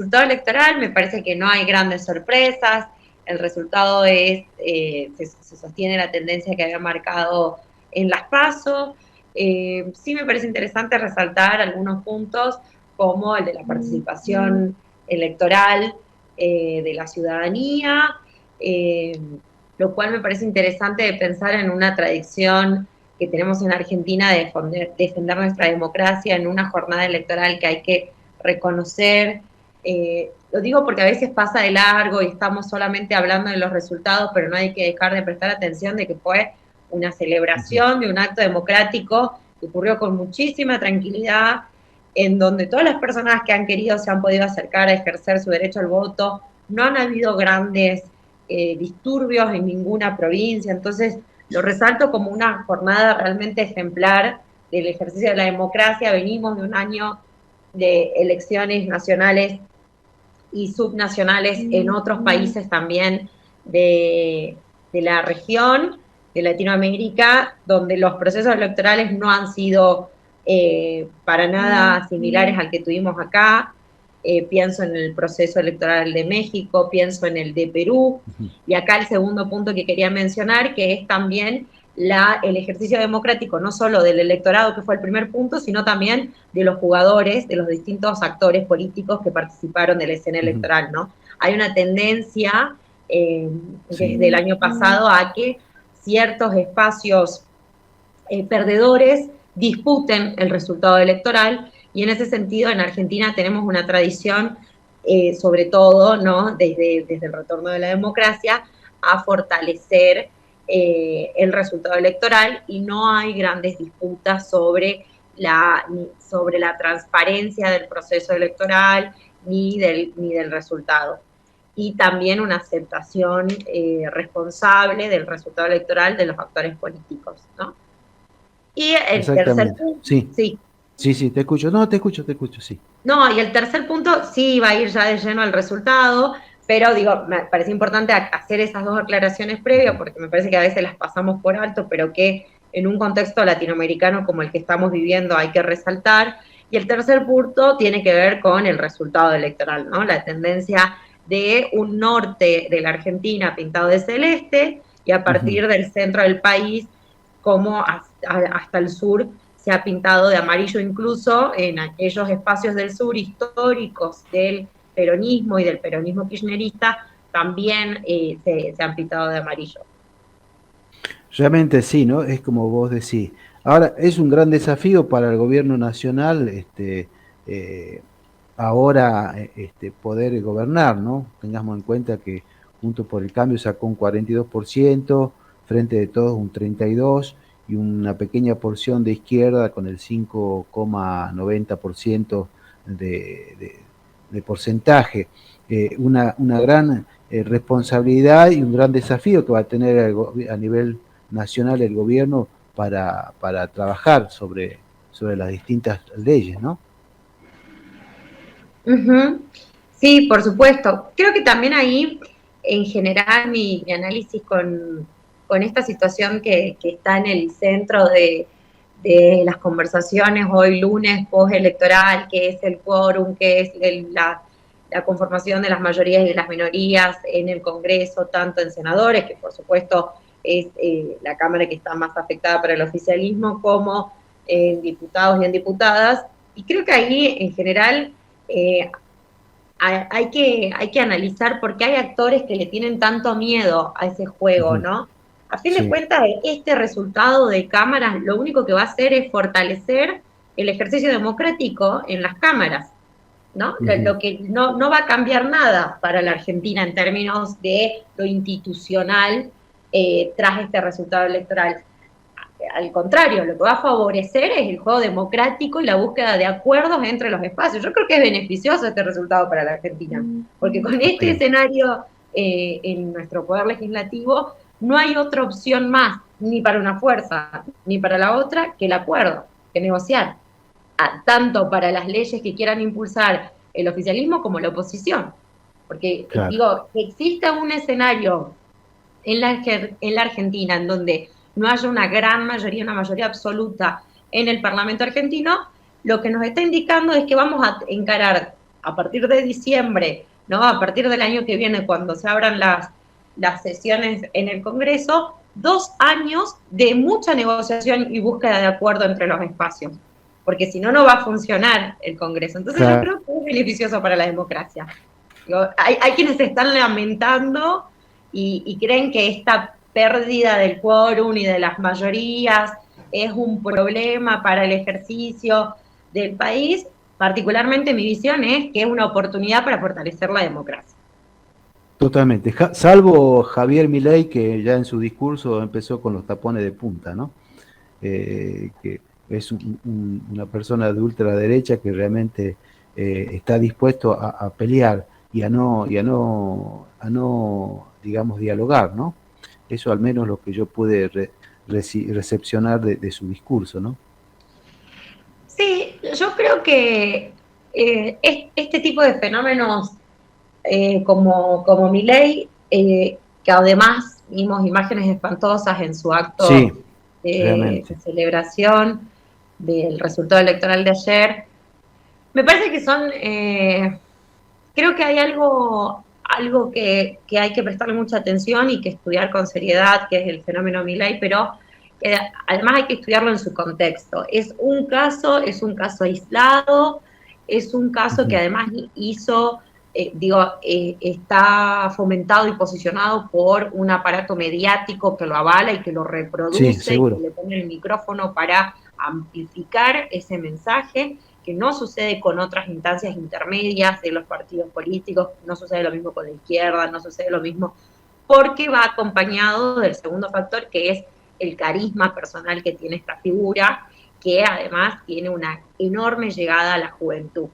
resultado electoral me parece que no hay grandes sorpresas, el resultado es, se sostiene la tendencia que había marcado en las PASO. Sí me parece interesante resaltar algunos puntos como el de la participación electoral de la ciudadanía, lo cual me parece interesante de pensar en una tradición que tenemos en Argentina de defender nuestra democracia en una jornada electoral que hay que reconocer. Lo digo porque a veces pasa de largo y estamos solamente hablando de los resultados, pero no hay que dejar de prestar atención de que fue una celebración de un acto democrático que ocurrió con muchísima tranquilidad, en donde todas las personas que han querido se han podido acercar a ejercer su derecho al voto, no han habido grandes disturbios en ninguna provincia, entonces lo resalto como una jornada realmente ejemplar del ejercicio de la democracia. Venimos de un año de elecciones nacionales y subnacionales en otros países también de la región, de Latinoamérica, donde los procesos electorales no han sido para nada similares al que tuvimos acá. Pienso en el proceso electoral de México, pienso en el de Perú, y acá el segundo punto que quería mencionar, que es también el ejercicio democrático, no solo del electorado, que fue el primer punto, sino también de los jugadores, de los distintos actores políticos que participaron de la escena electoral, ¿no? Hay una tendencia desde el año pasado a que ciertos espacios perdedores disputen el resultado electoral, y en ese sentido en Argentina tenemos una tradición, sobre todo, ¿no?, desde el retorno de la democracia, a fortalecer el resultado electoral, y no hay grandes disputas sobre la transparencia del proceso electoral ni del resultado. Y también una aceptación responsable del resultado electoral de los actores políticos, ¿no? Y el tercer Exactamente. punto, Sí, sí. sí, sí, te escucho. No, te escucho, sí. No, y el tercer punto sí va a ir ya de lleno al resultado, pero digo, me parece importante hacer esas dos aclaraciones previas, porque me parece que a veces las pasamos por alto, pero que en un contexto latinoamericano como el que estamos viviendo hay que resaltar. Y el tercer punto tiene que ver con el resultado electoral, ¿no? La tendencia de un norte de la Argentina pintado de celeste, y a partir del centro del país, como hasta el sur, se ha pintado de amarillo, incluso en aquellos espacios del sur históricos del peronismo y del peronismo kirchnerista, también se han pintado de amarillo. Realmente sí, ¿no? Es como vos decís. Ahora, es un gran desafío para el gobierno nacional, eh, ahora, poder gobernar, ¿no? Tengamos en cuenta que Juntos por el Cambio sacó un 42%, Frente de Todos un 32%, y una pequeña porción de izquierda con el 5,90% de porcentaje. Una gran responsabilidad y un gran desafío que va a tener a nivel nacional el gobierno para trabajar sobre las distintas leyes, ¿no? Sí, por supuesto. Creo que también ahí, en general, mi análisis con esta situación que está en el centro de las conversaciones hoy lunes postelectoral, que es el quórum, que es la conformación de las mayorías y de las minorías en el Congreso, tanto en senadores, que por supuesto es la Cámara que está más afectada para el oficialismo, como en diputados y en diputadas. Y creo que ahí, en general, eh, hay que analizar por qué hay actores que le tienen tanto miedo a ese juego, ¿no? A fin de Sí. cuentas, este resultado de cámaras lo único que va a hacer es fortalecer el ejercicio democrático en las cámaras, ¿no? Lo que no va a cambiar nada para la Argentina en términos de lo institucional tras este resultado electoral. Al contrario, lo que va a favorecer es el juego democrático y la búsqueda de acuerdos entre los espacios. Yo creo que es beneficioso este resultado para la Argentina, porque con Ok, este escenario en nuestro poder legislativo no hay otra opción más, ni para una fuerza, ni para la otra, que el acuerdo, que negociar, tanto para las leyes que quieran impulsar el oficialismo como la oposición. Porque, claro. digo, que exista un escenario en la Argentina en donde no haya una gran mayoría, una mayoría absoluta en el Parlamento argentino, lo que nos está indicando es que vamos a encarar a partir de diciembre, ¿no? A partir del año que viene, cuando se abran las sesiones en el Congreso, 2 años de mucha negociación y búsqueda de acuerdo entre los espacios, porque si no, no va a funcionar el Congreso. Entonces yo creo que es beneficioso para la democracia. Digo, hay quienes se están lamentando y creen que esta pérdida del quórum y de las mayorías es un problema para el ejercicio del país. Particularmente mi visión es que es una oportunidad para fortalecer la democracia. Totalmente, salvo Javier Milei, que ya en su discurso empezó con los tapones de punta, ¿no? Que es una persona de ultraderecha que realmente está dispuesto a pelear y a no, digamos, dialogar, ¿no? Eso al menos lo que yo pude recepcionar de su discurso, ¿no? Sí, yo creo que este tipo de fenómenos como Milei, que además vimos imágenes espantosas en su acto Sí, realmente. de celebración del resultado electoral de ayer, me parece que son, creo que hay algo que hay que prestarle mucha atención y que estudiar con seriedad, que es el fenómeno Milei, pero además hay que estudiarlo en su contexto. Es un caso aislado, es un caso que además hizo, está fomentado y posicionado por un aparato mediático que lo avala y que lo Sí, reproduce y que seguro. le pone el micrófono para amplificar ese mensaje, que no sucede con otras instancias intermedias de los partidos políticos, no sucede lo mismo con la izquierda, no sucede lo mismo, porque va acompañado del segundo factor, que es el carisma personal que tiene esta figura, que además tiene una enorme llegada a la juventud.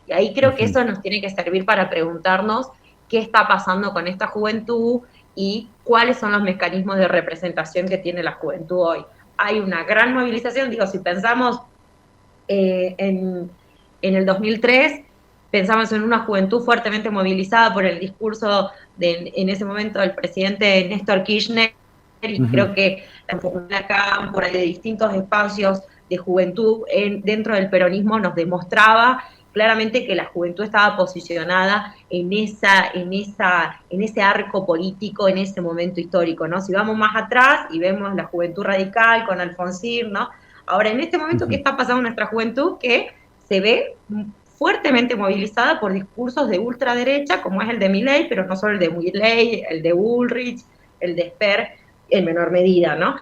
Y ahí creo que eso nos tiene que servir para preguntarnos qué está pasando con esta juventud y cuáles son los mecanismos de representación que tiene la juventud hoy. Hay una gran movilización, digo, si pensamos en el 2003, pensamos en una juventud fuertemente movilizada por el discurso en ese momento del presidente Néstor Kirchner, y creo que la cámpora de distintos espacios de juventud dentro del peronismo nos demostraba claramente que la juventud estaba posicionada en ese arco político, en ese momento histórico, ¿no? Si vamos más atrás y vemos la juventud radical con Alfonsín, ¿no? Ahora, en este momento, ¿qué está pasando en nuestra juventud? Que se ve fuertemente movilizada por discursos de ultraderecha, como es el de Milei, pero no solo el de Milei, el de Bullrich, el de Sper, en menor medida, ¿no?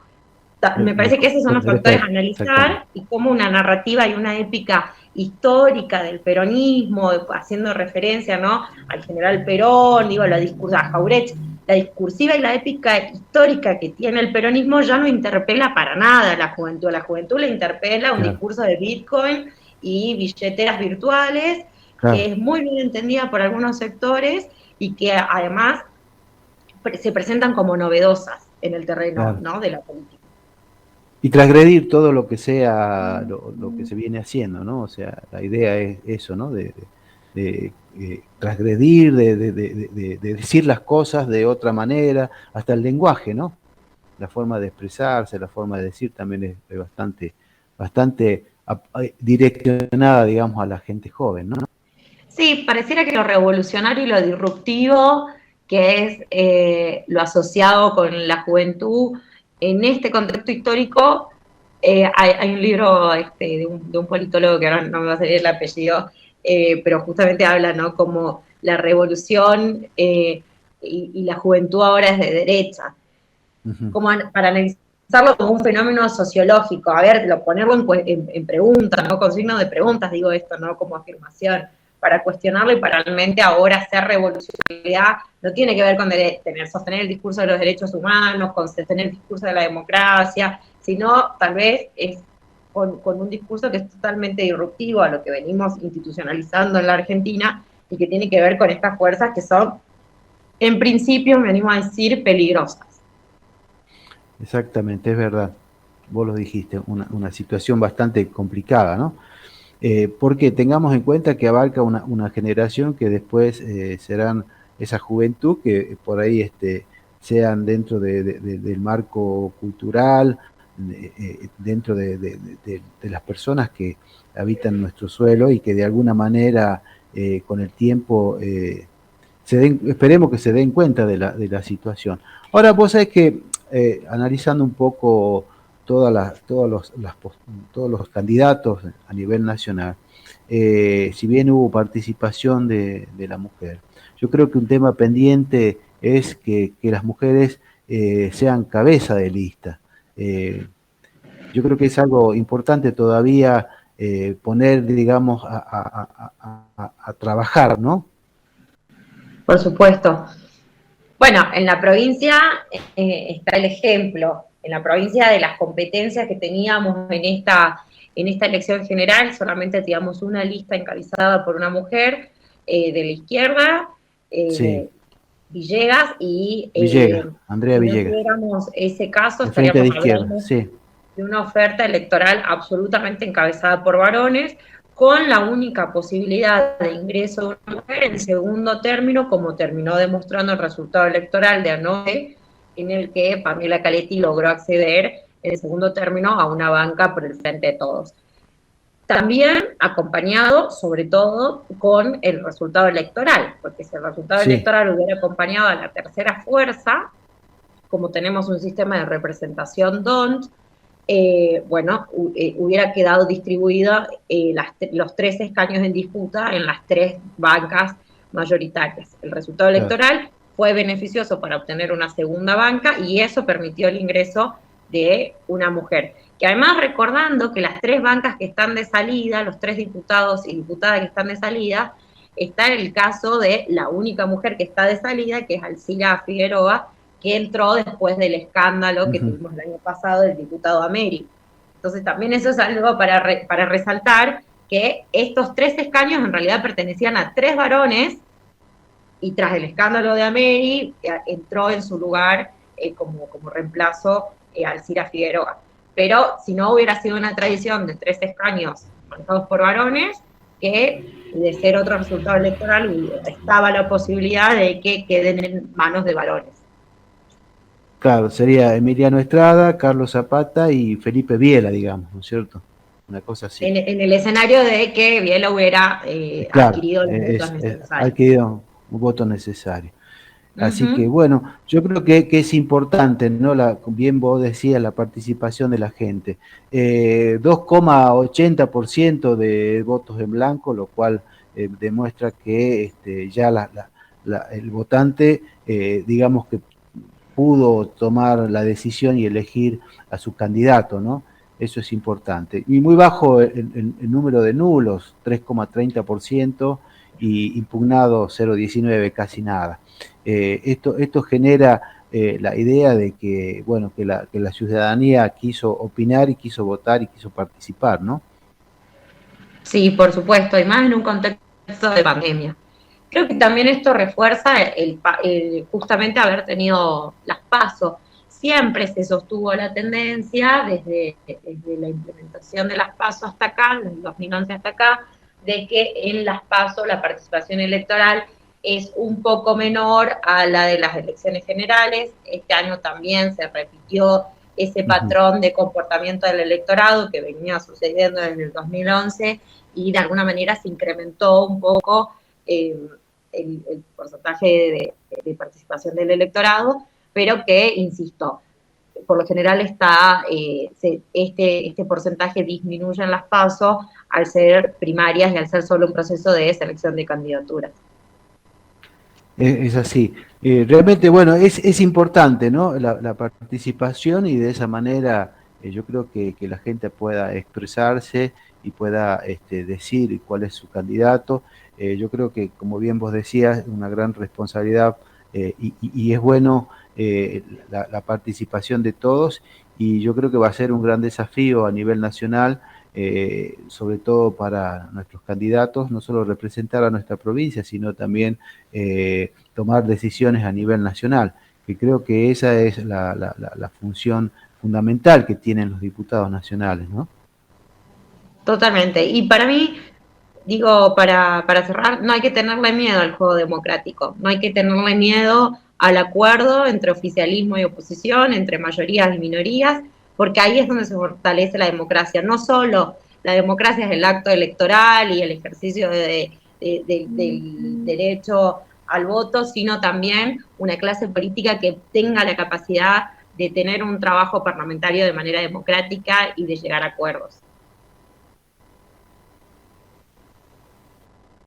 Me parece que esos son los factores a analizar y cómo una narrativa y una épica histórica del peronismo, haciendo referencia, ¿no?, al general Perón, digo, la discursiva y la épica histórica que tiene el peronismo ya no interpela para nada a la juventud le interpela un discurso de Bitcoin y billeteras virtuales, que es muy bien entendida por algunos sectores y que además se presentan como novedosas en el terreno, ¿no?, de la política. Y transgredir todo lo que sea, lo que se viene haciendo, ¿no? O sea, la idea es eso, ¿no? De transgredir, de decir las cosas de otra manera, hasta el lenguaje, ¿no? La forma de expresarse, la forma de decir también es bastante direccionada, digamos, a la gente joven, ¿no? Sí, pareciera que lo revolucionario y lo disruptivo, que es lo asociado con la juventud, en este contexto histórico, hay un libro de un politólogo que ahora no me va a salir el apellido, pero justamente habla, ¿no?, como la revolución y la juventud ahora es de derecha, como para analizarlo como un fenómeno sociológico, a ver, ponerlo en preguntas, ¿no?, con signos de preguntas, digo esto, no como afirmación, para cuestionarlo y para realmente ahora ser revolucionariedad no tiene que ver con sostener el discurso de los derechos humanos, con sostener el discurso de la democracia, sino tal vez es con un discurso que es totalmente disruptivo a lo que venimos institucionalizando en la Argentina y que tiene que ver con estas fuerzas que son, en principio, venimos a decir, peligrosas. Exactamente, es verdad. Vos lo dijiste, una situación bastante complicada, ¿no? Porque tengamos en cuenta que abarca una generación que después serán esa juventud que por ahí sean dentro del marco cultural, dentro de las personas que habitan nuestro suelo y que de alguna manera con el tiempo esperemos que se den cuenta de la situación. Ahora, vos sabés que analizando un poco todos los candidatos a nivel nacional, si bien hubo participación de la mujer, yo creo que un tema pendiente es que las mujeres sean cabeza de lista. Yo creo que es algo importante todavía poner, digamos, a trabajar, ¿no? Por supuesto. Bueno, en la provincia está el ejemplo. En la provincia de las competencias que teníamos en esta elección general, solamente teníamos una lista encabezada por una mujer de la izquierda, Sí, Villegas, y Villegas, Andrea si no Villegas, tuviéramos ese caso, el Frente de estaríamos Izquierda, hablando sí, de una oferta electoral absolutamente encabezada por varones, con la única posibilidad de ingreso de una mujer en segundo término, como terminó demostrando el resultado electoral de anoche, en el que Pamela Caletti logró acceder en segundo término a una banca por el Frente de Todos. También acompañado, sobre todo, con el resultado electoral, porque si el resultado sí, electoral hubiera acompañado a la tercera fuerza, como tenemos un sistema de representación DONT, hubiera quedado distribuida los 3 escaños en disputa en las 3 bancas mayoritarias. El resultado claro, electoral fue beneficioso para obtener una segunda banca y eso permitió el ingreso de una mujer. Que además, recordando que las 3 bancas que están de salida, los 3 diputados y diputadas que están de salida, está el caso de la única mujer que está de salida, que es Alcira Figueroa, que entró después del escándalo que tuvimos el año pasado del diputado Ameri. Entonces también eso es algo para resaltar, que estos 3 escaños en realidad pertenecían a 3 varones, y tras el escándalo de Ameri entró en su lugar como reemplazo Alcira Figueroa. Pero si no hubiera sido una tradición de 3 escaños manejados por varones, que de ser otro resultado electoral estaba la posibilidad de que queden en manos de varones. claro, sería Emiliano Estrada, Carlos Zapata y Felipe Biela, digamos, ¿no es cierto? Una cosa así. En el escenario de que Biela hubiera Claro, adquirido los votos ha necesarios. adquirido un voto necesario. Así que Uh-huh. bueno, yo creo que es importante, ¿no? Bien vos decías, la participación de la gente. 2,80% de votos en blanco, lo cual demuestra que ya el votante, digamos que pudo tomar la decisión y elegir a su candidato, ¿no? Eso es importante. Y muy bajo el número de nulos, 3,30%, y impugnados 0,19, casi nada. Esto genera la idea de que, bueno, que la ciudadanía quiso opinar y quiso votar y quiso participar, ¿no? Sí, por supuesto, y más en un contexto de pandemia. Creo que también esto refuerza justamente haber tenido las PASO. Siempre se sostuvo la tendencia, desde la implementación de las PASO hasta acá, desde el 2011 hasta acá, de que en las PASO la participación electoral es un poco menor a la de las elecciones generales. Este año también se repitió ese patrón de comportamiento del electorado que venía sucediendo desde el 2011, y de alguna manera se incrementó un poco el porcentaje de participación del electorado, pero que, insisto, por lo general este porcentaje disminuye en las PASO al ser primarias y al ser solo un proceso de selección de candidaturas. Es así. Realmente, bueno, es importante, ¿no? La participación, y de esa manera yo creo que la gente pueda expresarse y pueda decir cuál es su candidato. Yo creo que, como bien vos decías, una gran responsabilidad, y es bueno la participación de todos, y yo creo que va a ser un gran desafío a nivel nacional, sobre todo para nuestros candidatos, no solo representar a nuestra provincia, sino también tomar decisiones a nivel nacional, que creo que esa es la función fundamental que tienen los diputados nacionales, ¿no? Totalmente. Y para mí, digo, para cerrar, no hay que tenerle miedo al juego democrático, no hay que tenerle miedo al acuerdo entre oficialismo y oposición, entre mayorías y minorías, porque ahí es donde se fortalece la democracia. No solo la democracia es el acto electoral y el ejercicio de del derecho al voto, sino también una clase política que tenga la capacidad de tener un trabajo parlamentario de manera democrática y de llegar a acuerdos.